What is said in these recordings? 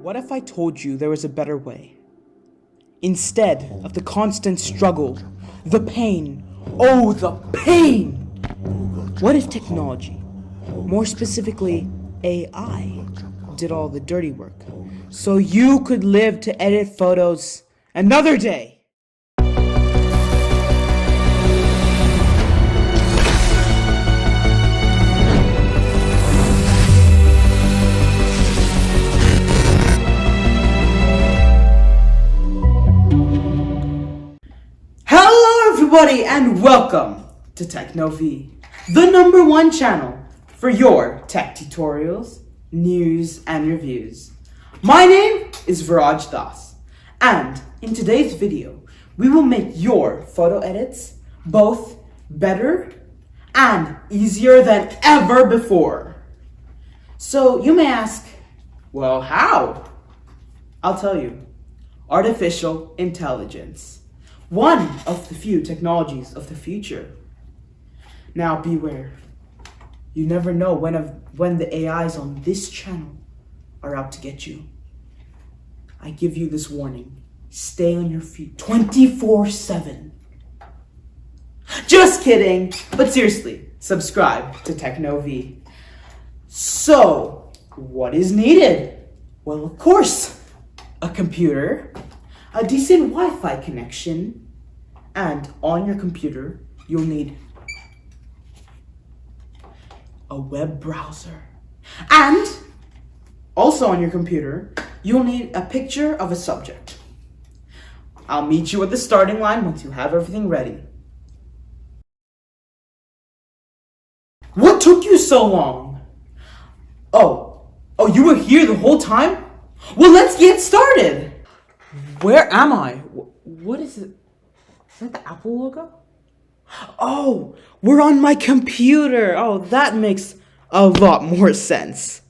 What if I told you there was a better way? Instead of the constant struggle, the pain, oh the pain! What if technology, more specifically AI, did all the dirty work, so you could live to edit photos another day? Hello everybody and welcome to Techno V, the #1 channel for your tech tutorials, news and reviews. My name is Viraj Das, and in today's video we will make your photo edits both better and easier than ever before. So you may ask, well, how? I'll tell you. Artificial intelligence. One of the few technologies of the future. Now beware. You never know when the AIs on this channel are out to get you. I give you this warning. Stay on your feet 24/7. Just kidding, but seriously, subscribe to Techno V. So, what is needed? Well, of course, a computer, a decent Wi-Fi connection, and on your computer, you'll need a web browser. And also on your computer, you'll need a picture of a subject. I'll meet you at the starting line once you have everything ready. What took you so long? Oh, you were here the whole time? Well, let's get started. Where am I? What is it? Is that the Apple logo? Oh, we're on my computer. Oh, that makes a lot more sense.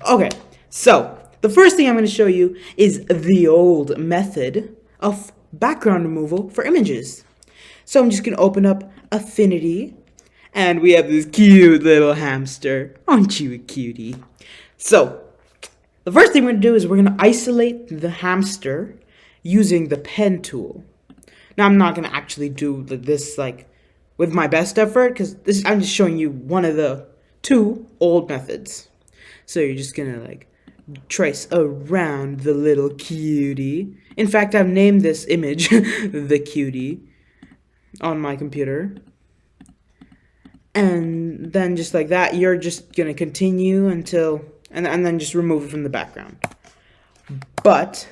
Okay, so the first thing I'm going to show you is the old method of background removal for images. So I'm just going to open up Affinity, and we have this cute little hamster. Aren't you a cutie? So the first thing we're going to do is we're going to isolate the hamster using the pen tool. Now I'm not going to actually do this like with my best effort, because I'm just showing you one of the two old methods. So you're just going to like trace around the little cutie. In fact, I've named this image the cutie on my computer. And then just like that, you're just going to continue until, and then just remove it from the background. But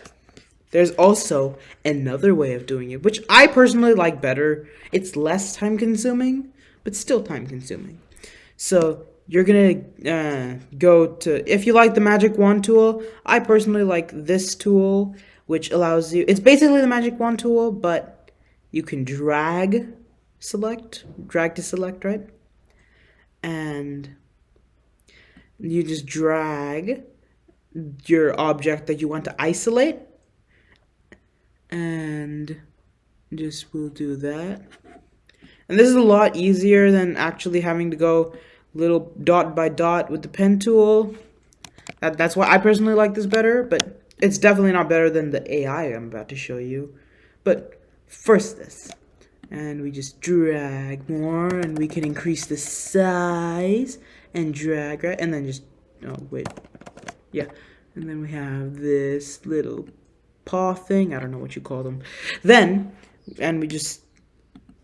there's also another way of doing it, which I personally like better. It's less time consuming, but still time consuming. So you're gonna go to, if you like the magic wand tool, I personally like this tool, which allows you, it's basically the magic wand tool, but you can drag to select, right? And you just drag your object that you want to isolate, and just we'll do that. And this is a lot easier than actually having to go little dot by dot with the pen tool. That's why I personally like this better, but it's definitely not better than the AI I'm about to show you. But first this, and we just drag more, and we can increase the size and drag, right? And then just, oh wait, yeah, and then we have this little paw thing, I don't know what you call them. Then, and we just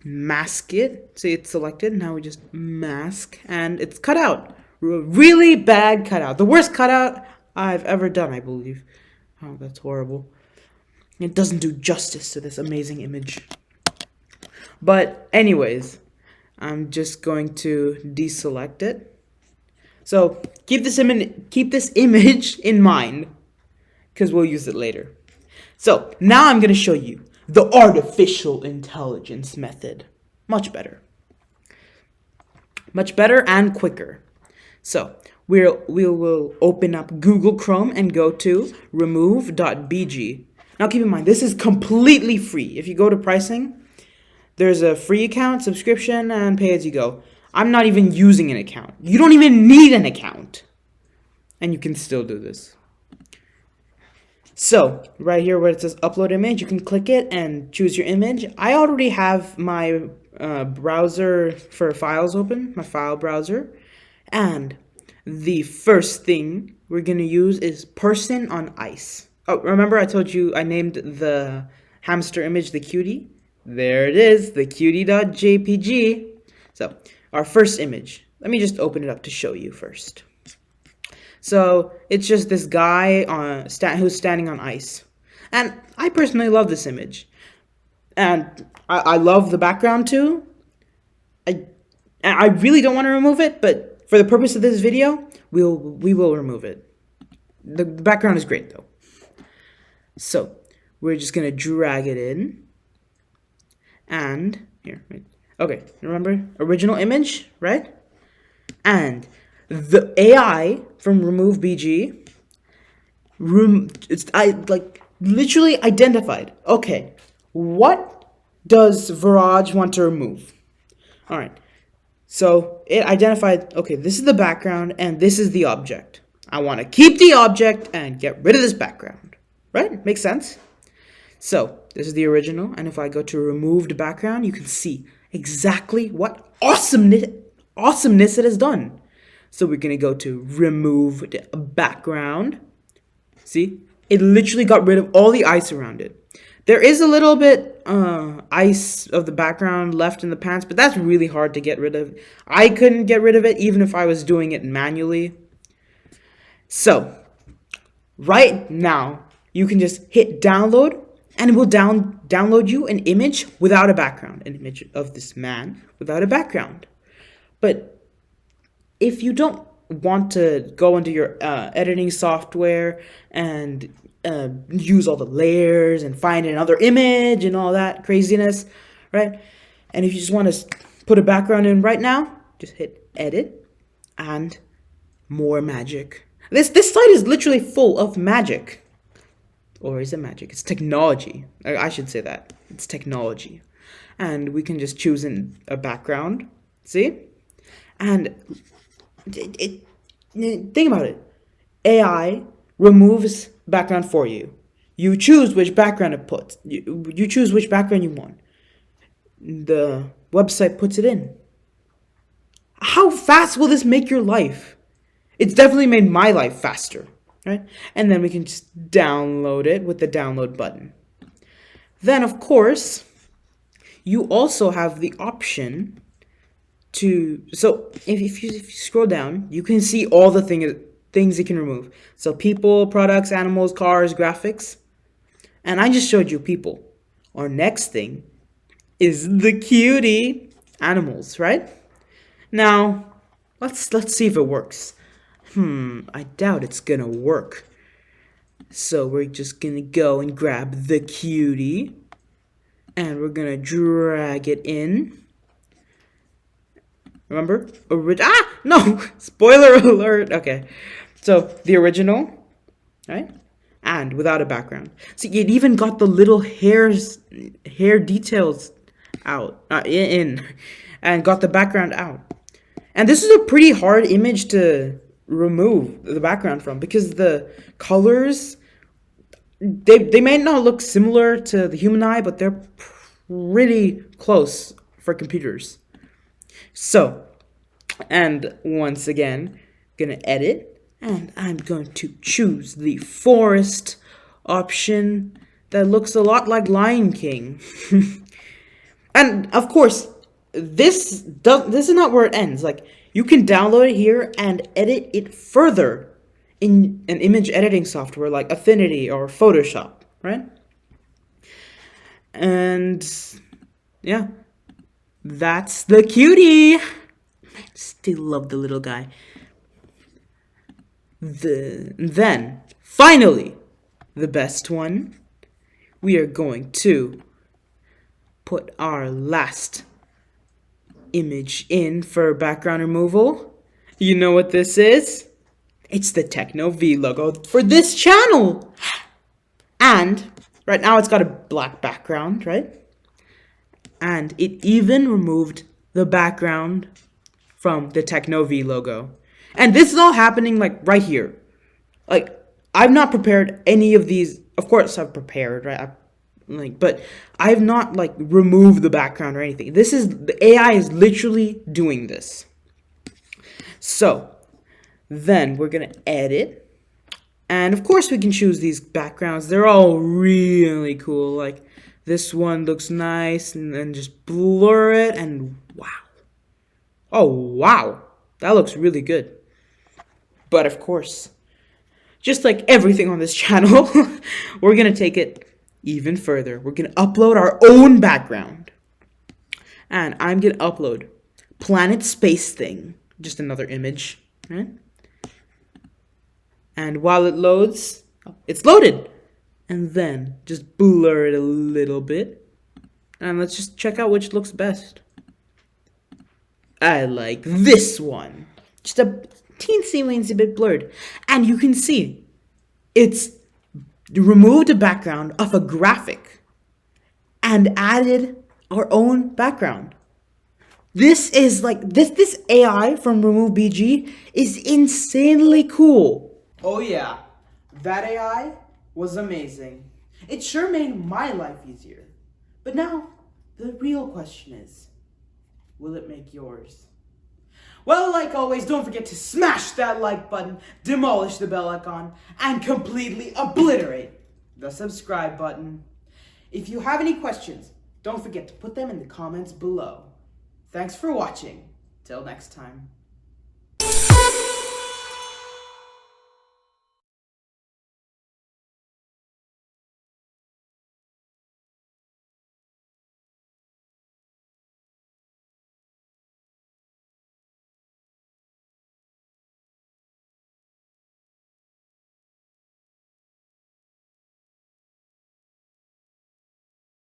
mask it. See, it's selected. Now we just mask, and it's cut out. Really bad cutout. The worst cutout I've ever done, I believe. Oh, that's horrible. It doesn't do justice to this amazing image. But anyways, I'm just going to deselect it. So keep this image in mind, because we'll use it later. So now I'm going to show you the artificial intelligence method. Much better and quicker. So we will open up Google Chrome and go to RemoveBG. Now keep in mind, this is completely free. If you go to pricing, there's a free account, subscription, and pay as you go. I'm not even using an account. You don't even need an account. And you can still do this. So right here where it says upload image, you can click it and choose your image. I already have my browser for files open, my file browser. And the first thing we're going to use is person on ice. Oh, remember I told you I named the hamster image the cutie? There it is, the cutie.jpg. So our first image. Let me just open it up to show you first. So it's just this guy who's standing on ice. And I personally love this image. And I love the background too. I really don't want to remove it, but for the purpose of this video, we will remove it. The background is great though. So we're just gonna drag it in. And here, right. Okay, remember original image, right? And the AI from RemoveBG, literally identified. Okay, what does Viraj want to remove? All right, so it identified. Okay, this is the background and this is the object. I want to keep the object and get rid of this background. Right? Makes sense. So this is the original, and if I go to removed background, you can see exactly what awesomeness it has done. So we're gonna go to removed background. See, it literally got rid of all the ice around it. There is a little bit ice of the background left in the pants, but that's really hard to get rid of. I couldn't get rid of it even if I was doing it manually. So right now you can just hit download, and it will download you an image without a background, an image of this man without a background. But if you don't want to go into your editing software and use all the layers and find another image and all that craziness, right? And if you just want to put a background in right now, just hit edit and more magic. This site is literally full of magic. Or is it magic? It's technology. I should say that. It's technology. And we can just choose a background. See? And think about it. AI removes background for you. You choose which background it puts. You choose which background you want. The website puts it in. How fast will this make your life? It's definitely made my life faster. Right? And then we can just download it with the download button. Then, of course, you also have the option to... So, if you scroll down, you can see all the things you can remove. So, people, products, animals, cars, graphics. And I just showed you people. Our next thing is the cutie animals, right? Now, let's see if it works. I doubt it's gonna work. So we're just gonna go and grab the cutie, and we're gonna drag it in. Remember? No! Spoiler alert! Okay. So, the original, right? And without a background. See, it even got the little hair details out, in, and got the background out. And this is a pretty hard image to remove the background from, because the colors, they may not look similar to the human eye, but they're pretty close for computers. So, and once again, gonna edit, and I'm going to choose the forest option that looks a lot like Lion King. And of course, this is not where it ends. Like, you can download it here and edit it further in an image editing software like Affinity or Photoshop, right? And yeah, that's the cutie. I still love the little guy. Then, finally, the best one, we are going to put our last image in for background removal. You know what this is? It's the Techno V logo for this channel. And right now it's got a black background, right? And it even removed the background from the Techno V logo. And this is all happening like right here. Like, I've not prepared any of these. Of course, I've prepared, right? But I've not like removed the background or anything. This is the AI is literally doing this. So then we're gonna edit, and of course we can choose these backgrounds. They're all really cool. Like this one looks nice, and then just blur it, and wow. Oh wow, that looks really good. But of course, just like everything on this channel, we're gonna take it even further. We're gonna upload our own background. And I'm gonna upload planet space thing. Just another image. Right? And while it loads, it's loaded. And then just blur it a little bit. And let's just check out which looks best. I like this one. Just a teensy-weensy bit blurred. And you can see it's removed a background of a graphic and added our own background. This is like this AI from RemoveBG is insanely cool. Oh yeah, that AI was amazing. It sure made my life easier. But now the real question is, will it make yours? Well, like always, don't forget to smash that like button, demolish the bell icon, and completely obliterate the subscribe button. If you have any questions, don't forget to put them in the comments below. Thanks for watching. Till next time.